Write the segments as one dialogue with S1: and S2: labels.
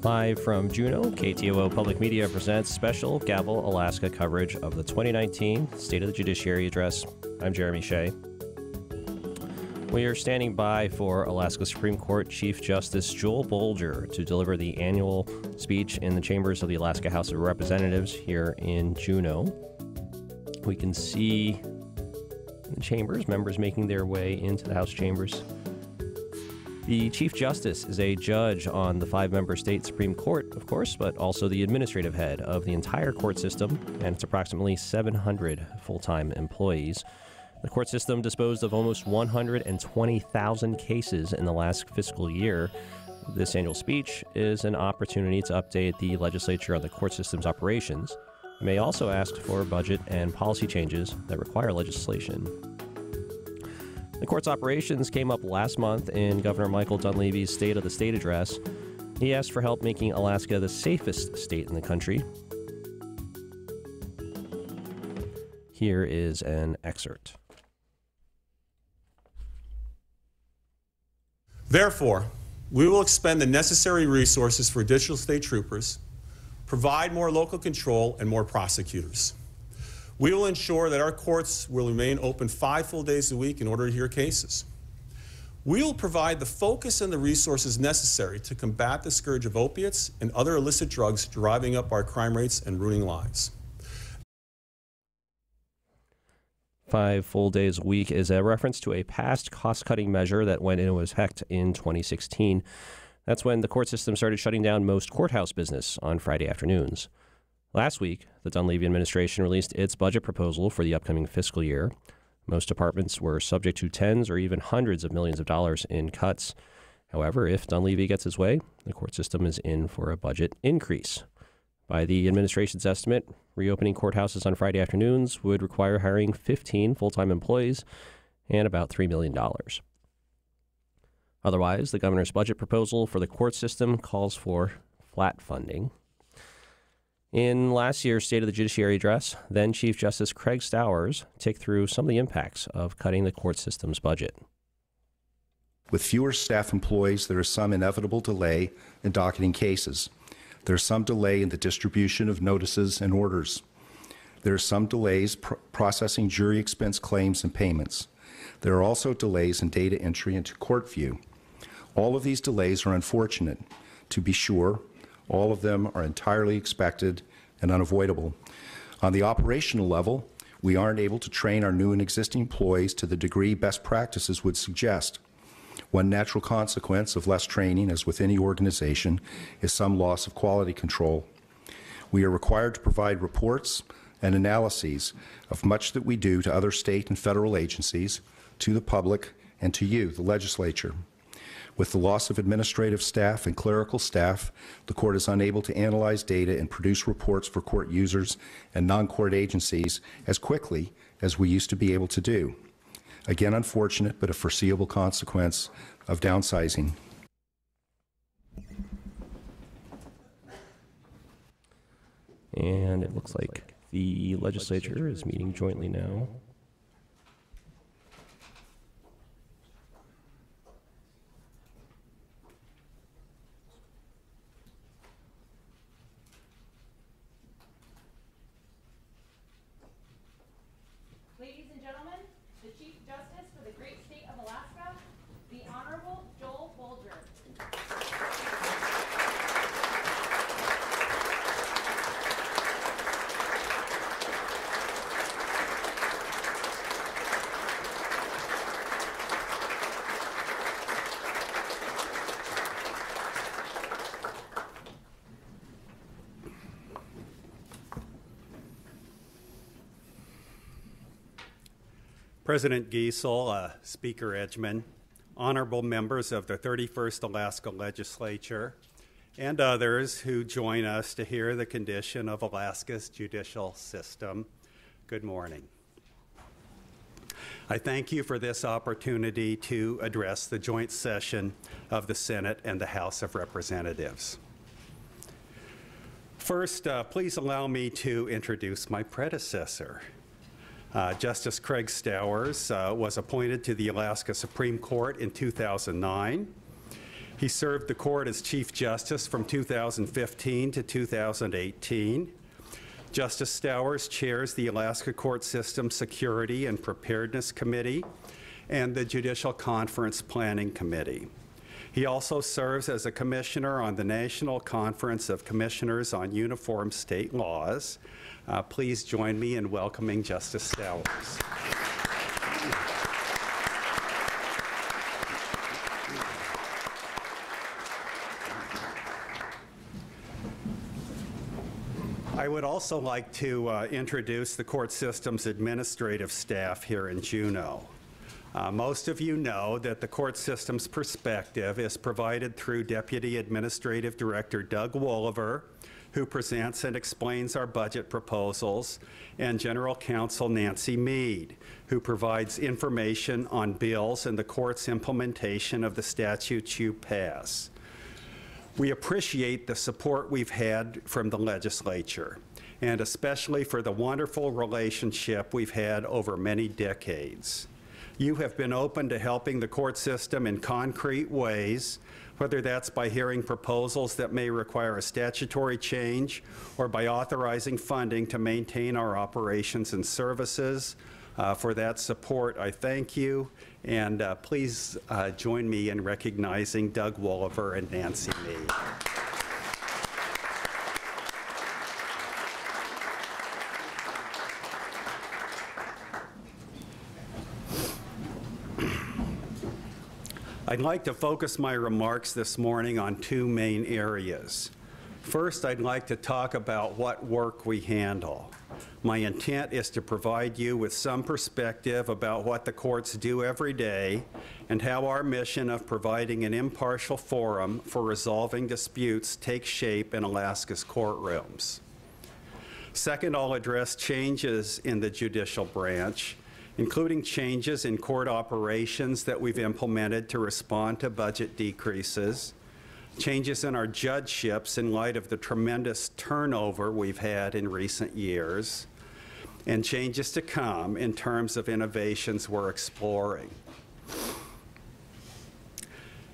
S1: Live from Juneau, KTOO Public Media presents special Gavel, Alaska coverage of the 2019 State of the Judiciary Address. I'm Jeremy Shea. We are standing by for Alaska Supreme Court Chief Justice Joel Bolger to deliver the annual speech in the chambers of the Alaska House of Representatives here in Juneau. We can see in the chambers, members making their way into the House chambers. The Chief Justice is a judge on the 5-member state Supreme Court, of course, but also the administrative head of the entire court system, and it's approximately 700 full-time employees. The court system disposed of almost 120,000 cases in the last fiscal year. This annual speech is an opportunity to update the legislature on the court system's operations. It may also ask for budget and policy changes that require legislation. The court's operations came up last month in Governor Michael Dunleavy's State of the State address. He asked for help making Alaska the safest state in the country. Here is an excerpt.
S2: Therefore, we will expend the necessary resources for additional state troopers, provide more local control, and more prosecutors. We will ensure that our courts will remain open 5 full days a week in order to hear cases. We will provide the focus and the resources necessary to combat the scourge of opiates and other illicit drugs driving up our crime rates and ruining lives.
S1: 5 full days a week is a reference to a past cost-cutting measure that went into effect in 2016. That's when the court system started shutting down most courthouse business on Friday afternoons. Last week, the Dunleavy administration released its budget proposal for the upcoming fiscal year. Most departments were subject to tens or even hundreds of millions of dollars in cuts. However, if Dunleavy gets his way, the court system is in for a budget increase. By the administration's estimate, reopening courthouses on Friday afternoons would require hiring 15 full-time employees and about $3 million. Otherwise, the governor's budget proposal for the court system calls for flat funding. In last year's State of the Judiciary address, then Chief Justice Craig Stowers took through some of the impacts of cutting the court system's budget.
S3: With fewer staff employees, there is some inevitable delay in docketing cases. There is some delay in the distribution of notices and orders. There are some delays processing jury expense claims and payments. There are also delays in data entry into court view. All of these delays are unfortunate. To be sure, all of them are entirely expected and unavoidable. On the operational level, we aren't able to train our new and existing employees to the degree best practices would suggest. One natural consequence of less training, as with any organization, is some loss of quality control. We are required to provide reports and analyses of much that we do to other state and federal agencies, to the public, and to you, the legislature. With the loss of administrative staff and clerical staff, the court is unable to analyze data and produce reports for court users and non-court agencies as quickly as we used to be able to do. Again, unfortunate, but a foreseeable consequence of downsizing.
S1: And it looks like the legislature is meeting jointly now.
S4: Ladies and gentlemen, the Chief Justice for the great state of Alaska, the Honorable Joel Bolger.
S5: President Giesel, Speaker Edgman, honorable members of the 31st Alaska Legislature, and others who join us to hear the condition of Alaska's judicial system, good morning. I thank you for this opportunity to address the joint session of the Senate and the House of Representatives. First, please allow me to introduce my predecessor. Justice Craig Stowers was appointed to the Alaska Supreme Court in 2009. He served the court as Chief Justice from 2015 to 2018. Justice Stowers chairs the Alaska Court System Security and Preparedness Committee and the Judicial Conference Planning Committee. He also serves as a commissioner on the National Conference of Commissioners on Uniform State Laws. Please join me in welcoming Justice Stowers. I would also like to introduce the court system's administrative staff here in Juneau. Most of you know that the court system's perspective is provided through Deputy Administrative Director Doug Wolliver, who presents and explains our budget proposals, and General Counsel Nancy Mead, who provides information on bills and the court's implementation of the statutes you pass. We appreciate the support we've had from the legislature, and especially for the wonderful relationship we've had over many decades. You have been open to helping the court system in concrete ways, whether that's by hearing proposals that may require a statutory change or by authorizing funding to maintain our operations and services. For that support, I thank you, and please join me in recognizing Doug Wolliver and Nancy Mead. I'd like to focus my remarks this morning on two main areas. First, I'd like to talk about what work we handle. My intent is to provide you with some perspective about what the courts do every day and how our mission of providing an impartial forum for resolving disputes takes shape in Alaska's courtrooms. Second, I'll address changes in the judicial branch, including changes in court operations that we've implemented to respond to budget decreases, changes in our judgeships in light of the tremendous turnover we've had in recent years, and changes to come in terms of innovations we're exploring.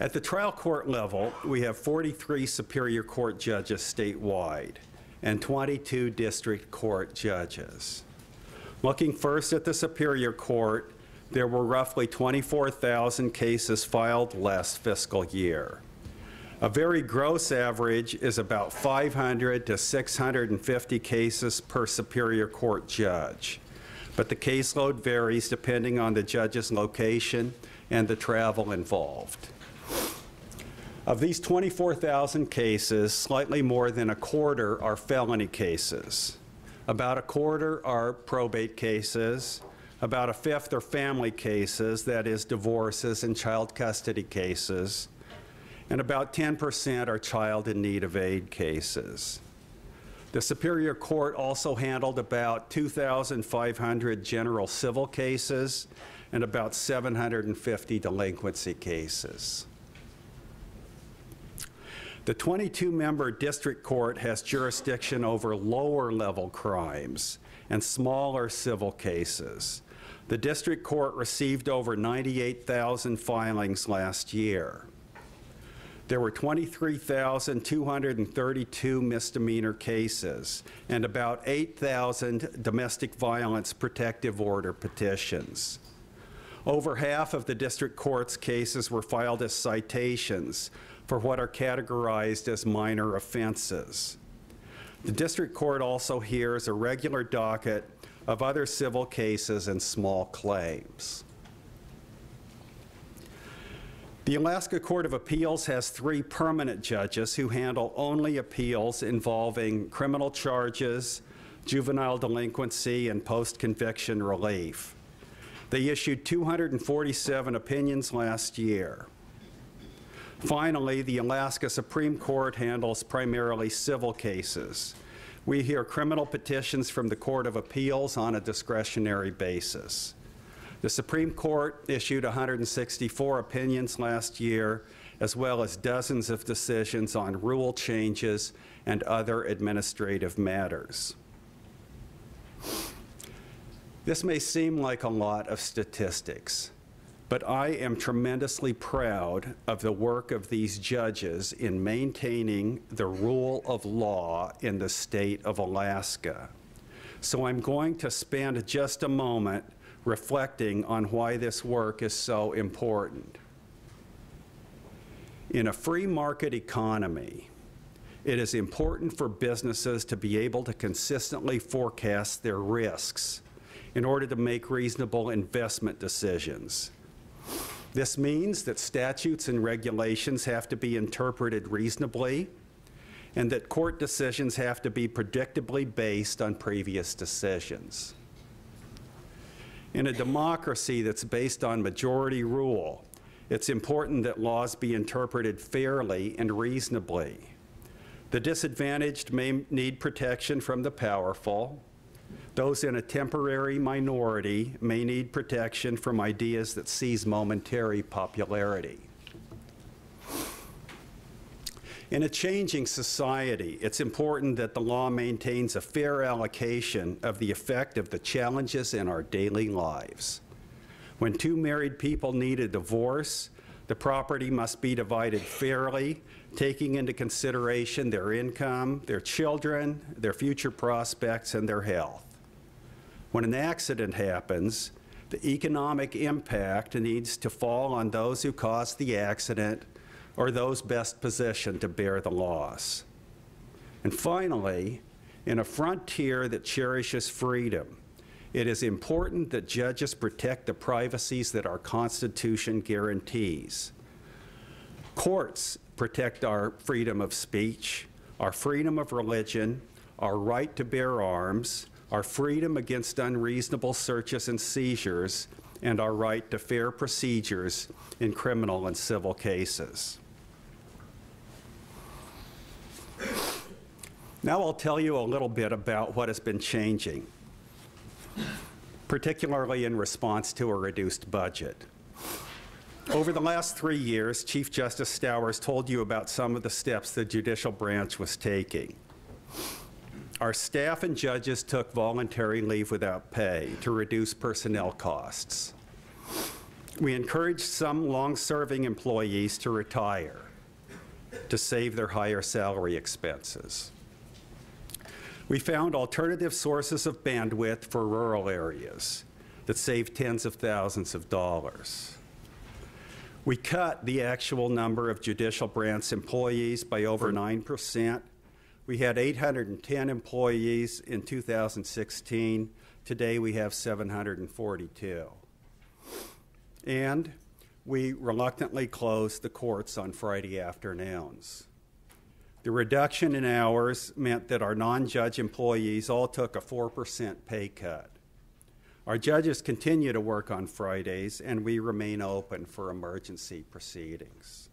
S5: At the trial court level, we have 43 Superior Court judges statewide and 22 district court judges. Looking first at the Superior Court, there were roughly 24,000 cases filed last fiscal year. A very gross average is about 500 to 650 cases per Superior Court judge, but the caseload varies depending on the judge's location and the travel involved. Of these 24,000 cases, slightly more than a quarter are felony cases. About a quarter are probate cases. About a fifth are family cases, that is, divorces and child custody cases. And about 10% are child in need of aid cases. The Superior Court also handled about 2,500 general civil cases and about 750 delinquency cases. The 22-member district court has jurisdiction over lower-level crimes and smaller civil cases. The district court received over 98,000 filings last year. There were 23,232 misdemeanor cases and about 8,000 domestic violence protective order petitions. Over half of the district court's cases were filed as citations for what are categorized as minor offenses. The district court also hears a regular docket of other civil cases and small claims. The Alaska Court of Appeals has 3 permanent judges who handle only appeals involving criminal charges, juvenile delinquency, and post-conviction relief. They issued 247 opinions last year. Finally, the Alaska Supreme Court handles primarily civil cases. We hear criminal petitions from the Court of Appeals on a discretionary basis. The Supreme Court issued 164 opinions last year, as well as dozens of decisions on rule changes and other administrative matters. This may seem like a lot of statistics, but I am tremendously proud of the work of these judges in maintaining the rule of law in the state of Alaska. So I'm going to spend just a moment reflecting on why this work is so important. In a free market economy, it is important for businesses to be able to consistently forecast their risks in order to make reasonable investment decisions. This means that statutes and regulations have to be interpreted reasonably, and that court decisions have to be predictably based on previous decisions. In a democracy that's based on majority rule, it's important that laws be interpreted fairly and reasonably. The disadvantaged may need protection from the powerful. Those in a temporary minority may need protection from ideas that seize momentary popularity. In a changing society, it's important that the law maintains a fair allocation of the effect of the challenges in our daily lives. When two married people need a divorce, the property must be divided fairly, taking into consideration their income, their children, their future prospects, and their health. When an accident happens, the economic impact needs to fall on those who caused the accident or those best positioned to bear the loss. And finally, in a frontier that cherishes freedom, it is important that judges protect the privacies that our Constitution guarantees. Courts protect our freedom of speech, our freedom of religion, our right to bear arms, our freedom against unreasonable searches and seizures, and our right to fair procedures in criminal and civil cases. Now I'll tell you a little bit about what has been changing, particularly in response to a reduced budget. Over the last 3 years, Chief Justice Stowers told you about some of the steps the judicial branch was taking. Our staff and judges took voluntary leave without pay to reduce personnel costs. We encouraged some long-serving employees to retire to save their higher salary expenses. We found alternative sources of bandwidth for rural areas that saved tens of thousands of dollars. We cut the actual number of judicial branch employees by over 9%. We had 810 employees in 2016. Today we have 742. And we reluctantly closed the courts on Friday afternoons. The reduction in hours meant that our non-judge employees all took a 4% pay cut. Our judges continue to work on Fridays, and we remain open for emergency proceedings.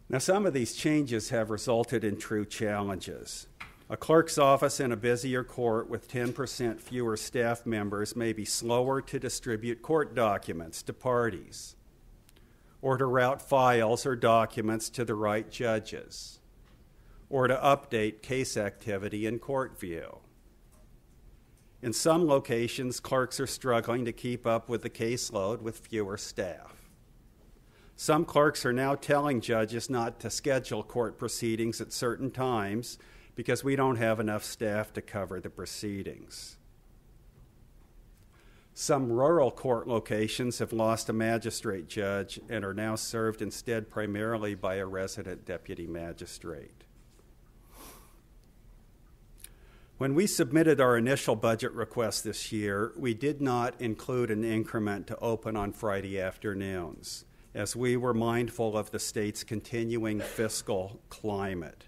S5: Now, some of these changes have resulted in true challenges. A clerk's office in a busier court with 10% fewer staff members may be slower to distribute court documents to parties, or to route files or documents to the right judges, or to update case activity in court view. In some locations, clerks are struggling to keep up with the caseload with fewer staff. Some clerks are now telling judges not to schedule court proceedings at certain times because we don't have enough staff to cover the proceedings. Some rural court locations have lost a magistrate judge and are now served instead primarily by a resident deputy magistrate. When we submitted our initial budget request this year, we did not include an increment to open on Friday afternoons, as we were mindful of the state's continuing fiscal climate.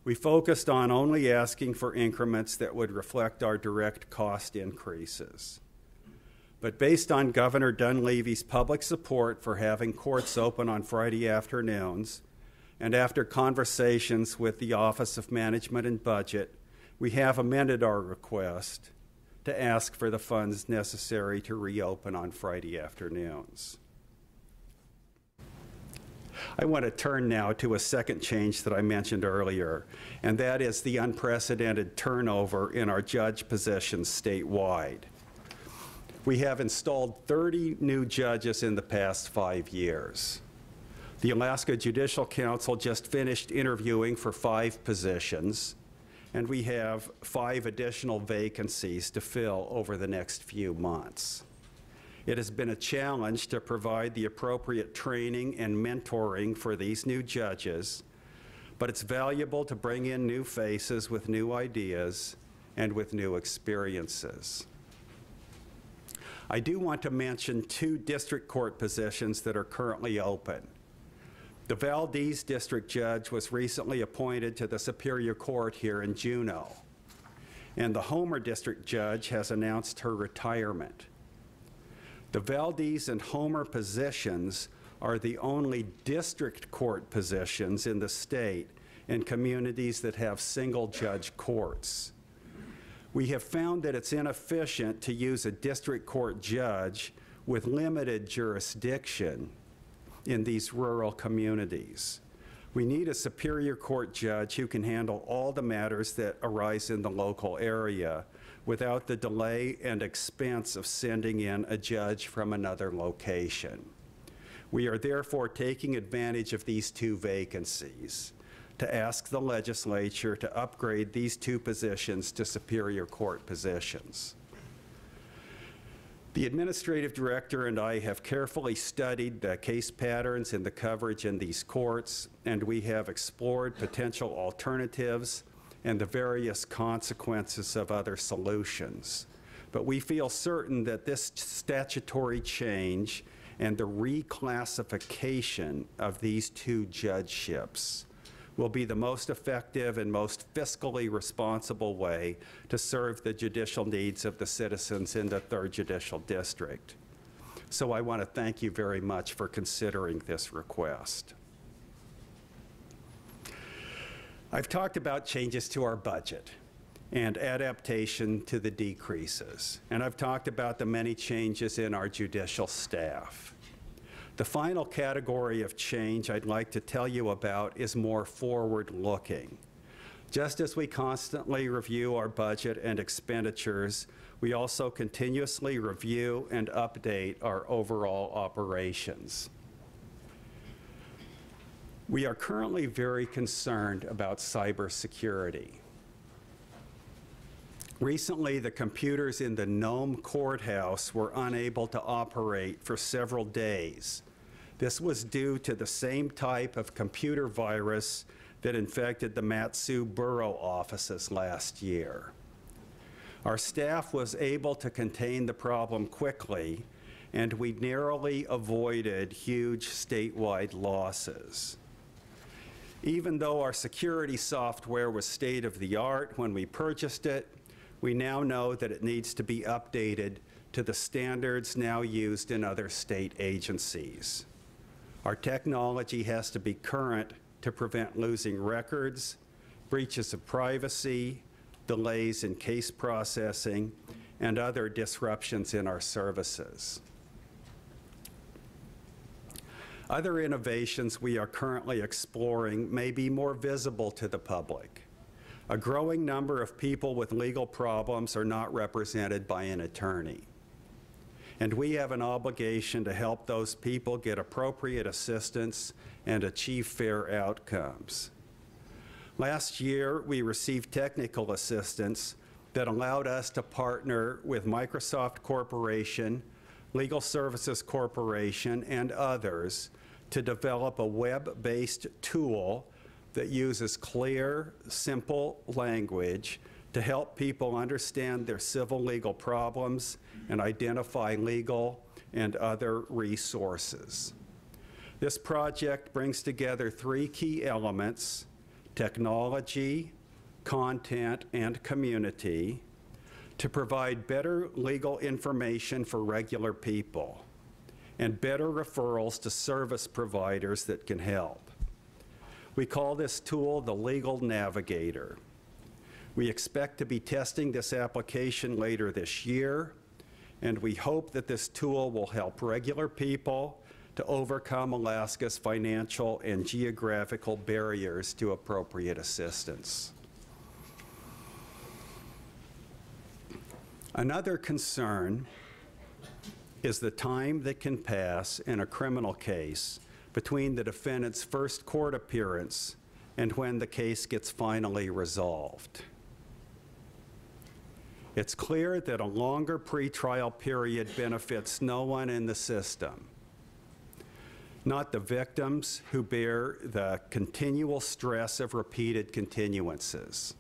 S5: We focused on only asking for increments that would reflect our direct cost increases. But based on Governor Dunleavy's public support for having courts open on Friday afternoons, and after conversations with the Office of Management and Budget, we have amended our request to ask for the funds necessary to reopen on Friday afternoons. I want to turn now to a second change that I mentioned earlier, and that is the unprecedented turnover in our judge positions statewide. We have installed 30 new judges in the past 5 years. The Alaska Judicial Council just finished interviewing for 5 positions, and we have 5 additional vacancies to fill over the next few months. It has been a challenge to provide the appropriate training and mentoring for these new judges, but it's valuable to bring in new faces with new ideas and with new experiences. I do want to mention 2 district court positions that are currently open. The Valdez District Judge was recently appointed to the Superior Court here in Juneau, and the Homer District Judge has announced her retirement. The Valdez and Homer positions are the only district court positions in the state in communities that have single-judge courts. We have found that it's inefficient to use a district court judge with limited jurisdiction in these rural communities. We need a Superior Court judge who can handle all the matters that arise in the local area without the delay and expense of sending in a judge from another location. We are therefore taking advantage of these 2 vacancies to ask the legislature to upgrade these 2 positions to Superior Court positions. The administrative director and I have carefully studied the case patterns and the coverage in these courts, and we have explored potential alternatives and the various consequences of other solutions. But we feel certain that this statutory change and the reclassification of these 2 judgeships will be the most effective and most fiscally responsible way to serve the judicial needs of the citizens in the 3rd Judicial District. So I want to thank you very much for considering this request. I've talked about changes to our budget and adaptation to the decreases, and I've talked about the many changes in our judicial staff. The final category of change I'd like to tell you about is more forward-looking. Just as we constantly review our budget and expenditures, we also continuously review and update our overall operations. We are currently very concerned about cybersecurity. Recently, the computers in the Nome courthouse were unable to operate for several days. This was due to the same type of computer virus that infected the Mat-Su borough offices last year. Our staff was able to contain the problem quickly, and we narrowly avoided huge statewide losses. Even though our security software was state-of-the-art when we purchased it, we now know that it needs to be updated to the standards now used in other state agencies. Our technology has to be current to prevent losing records, breaches of privacy, delays in case processing, and other disruptions in our services. Other innovations we are currently exploring may be more visible to the public. A growing number of people with legal problems are not represented by an attorney, and we have an obligation to help those people get appropriate assistance and achieve fair outcomes. Last year, we received technical assistance that allowed us to partner with Microsoft Corporation, Legal Services Corporation, and others to develop a web-based tool that uses clear, simple language to help people understand their civil legal problems and identify legal and other resources. This project brings together 3 key elements: technology, content, and community, to provide better legal information for regular people and better referrals to service providers that can help. We call this tool the Legal Navigator. We expect to be testing this application later this year, and we hope that this tool will help regular people to overcome Alaska's financial and geographical barriers to appropriate assistance. Another concern is the time that can pass in a criminal case between the defendant's first court appearance and when the case gets finally resolved. It's clear that a longer pretrial period benefits no one in the system, not the victims who bear the continual stress of repeated continuances,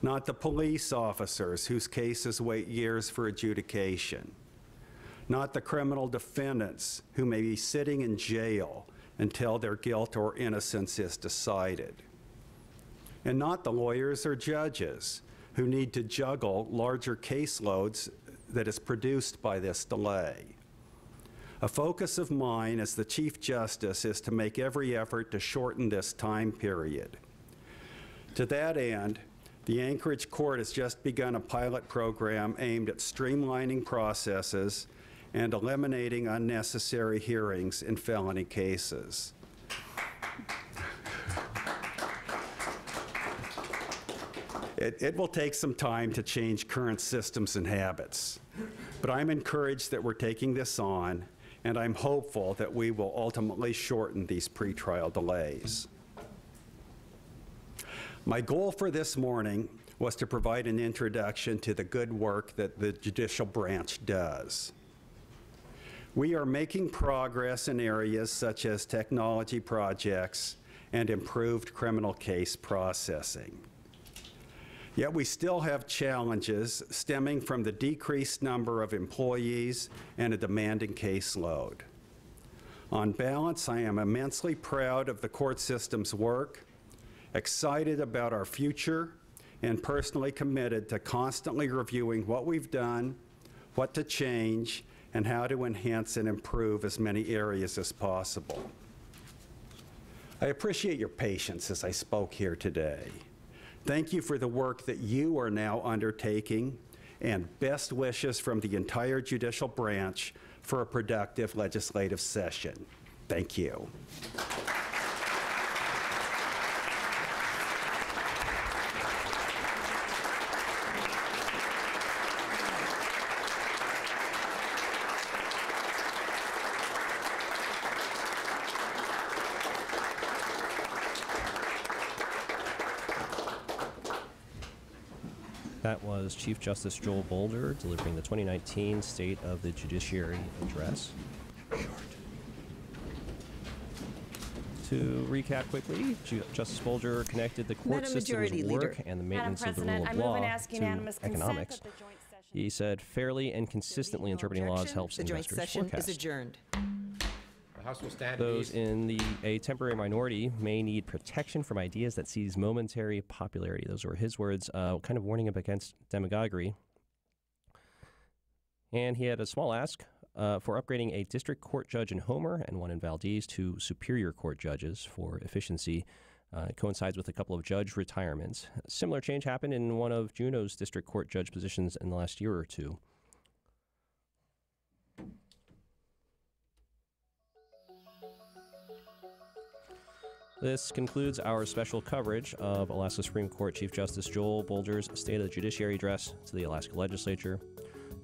S5: not the police officers whose cases wait years for adjudication, not the criminal defendants who may be sitting in jail until their guilt or innocence is decided, and not the lawyers or judges who need to juggle larger caseloads that is produced by this delay. A focus of mine as the Chief Justice is to make every effort to shorten this time period. To that end, the Anchorage Court has just begun a pilot program aimed at streamlining processes and eliminating unnecessary hearings in felony cases. It will take some time to change current systems and habits, but I'm encouraged that we're taking this on, and I'm hopeful that we will ultimately shorten these pretrial delays. My goal for this morning was to provide an introduction to the good work that the judicial branch does. We are making progress in areas such as technology projects and improved criminal case processing. Yet we still have challenges stemming from the decreased number of employees and a demanding caseload. On balance, I am immensely proud of the court system's work, excited about our future, and personally committed to constantly reviewing what we've done, what to change, and how to enhance and improve as many areas as possible. I appreciate your patience as I spoke here today. Thank you for the work that you are now undertaking, and best wishes from the entire judicial branch for a productive legislative session. Thank you.
S1: That was Chief Justice Joel Bolger delivering the 2019 State of the Judiciary Address. To recap quickly, Justice Bolger connected the court system's work and the maintenance of the rule of law to economics. He said fairly and consistently interpreting laws helps investors forecast. The joint session is adjourned. House will stand. Those in a temporary minority may need protection from ideas that seize momentary popularity. Those were his words, kind of warning him against demagoguery. And he had a small ask for upgrading a district court judge in Homer and one in Valdez to superior court judges for efficiency. It coincides with a couple of judge retirements. A similar change happened in one of Juneau's district court judge positions in the last year or two. This concludes our special coverage of Alaska Supreme Court Chief Justice Joel Bolger's State of the Judiciary Address to the Alaska Legislature.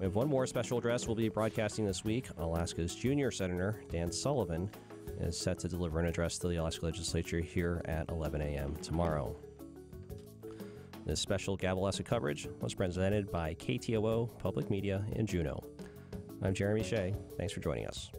S1: We have one more special address we'll be broadcasting this week. Alaska's junior Senator Dan Sullivan is set to deliver an address to the Alaska Legislature here at 11 a.m. tomorrow. This special Gavel Alaska coverage was presented by KTOO Public Media in Juneau. I'm Jeremy Shea. Thanks for joining us.